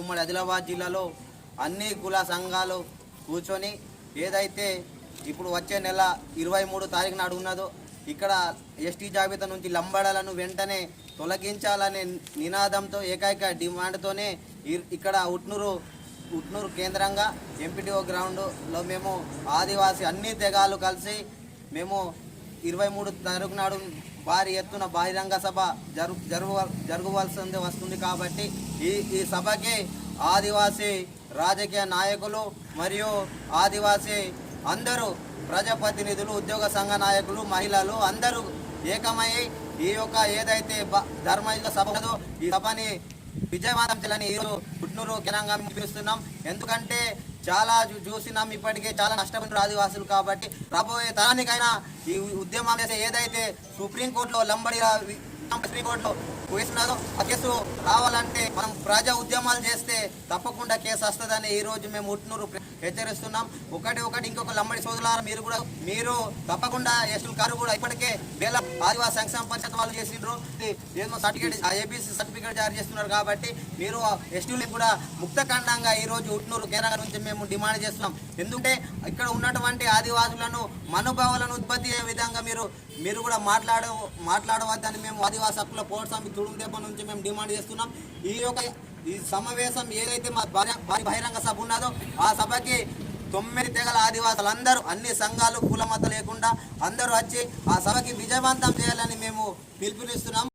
ఉమ్మడి ఆదిలాబాద్ జిల్లాలో అన్ని కుల సంఘాలు కూర్చొని ఏదైతే ఇప్పుడు వచ్చే నెల 23 తారీఖు నాడు ఉన్నదో ఇక్కడ ఎస్టీ జాబితా నుంచి లంబాడాలను వెంటనే తొలగించాలనే నినాదంతో ఏకైక డిమాండ్తోనే ఇక్కడ ఉట్నూరు కేంద్రంగా ఎంపీటీఓ గ్రౌండ్లో మేము ఆదివాసీ అన్ని తెగాలు కలిసి మేము 23 తారీఖు నాడు భారీ ఎత్తున బహిరంగ సభ జరగవలసింది వస్తుంది కాబట్టి ఈ సభకి ఆదివాసీ రాజకీయ నాయకులు మరియు ఆదివాసీ అందరూ ప్రజాప్రతినిధులు ఉద్యోగ సంఘ నాయకులు మహిళలు అందరూ ఏకమై ఈ యొక్క ఏదైతే ధర్మయుగ సభ ఈ సభని విజయవంతం చేయాలని ఈరోజు పుట్నూరు కేంద్రంగా పిలుస్తున్నాం. ఎందుకంటే చాలా చూసినాం, ఇప్పటికే చాలా నష్టపోయిన ఆదివాసులు. కాబట్టి రాబోయే తరానికైనా ఈ ఉద్యమం చేసే ఏదైతే సుప్రీంకోర్టులో సుప్రీంకోర్టులో వేసినదో ఆ కేసు రావాలంటే మనం ప్రజా ఉద్యమాలు చేస్తే తప్పకుండా కేసు వస్తుందని ఈరోజు మేము ఉట్నూరు హెచ్చరిస్తున్నాం. ఒకటి ఇంకొక లంబడి సోదరులారా, మీరు తప్పకుండా ఎస్టీలు కారు కూడా ఇప్పటికే వేల ఆదివాసీ సంక్షేమ పరిషత్ వాళ్ళు చేసిండ్రు, ఏదో సర్టిఫికేట్ ఏబీసీ సర్టిఫికేట్ జారీ చేస్తున్నారు. కాబట్టి మీరు ఎస్టీలు కూడా ముక్తఖండంగా ఈరోజు ఉట్నూరు కేంద్రం నుంచి మేము డిమాండ్ చేస్తున్నాం. ఎందుకంటే ఇక్కడ ఉన్నటువంటి ఆదివాసులను మనోభావాలను ఉత్పత్తి అయ్యే విధంగా మీరు కూడా మాట్లాడవద్దని మేము ఆదివాసీ హక్కుల పోరాట సమితి తుడుందేప నుంచి మేము డిమాండ్ చేస్తున్నాం. ఈ సమావేశం ఏదైతే మా భారీ బహిరంగ సభ ఉన్నదో ఆ సభకి 9 తెగల ఆదివాసులు అందరూ అన్ని సంఘాలు కులమత లేకుండా అందరూ వచ్చి ఆ సభకి విజయవంతం చేయాలని మేము పిలుపునిస్తున్నాం.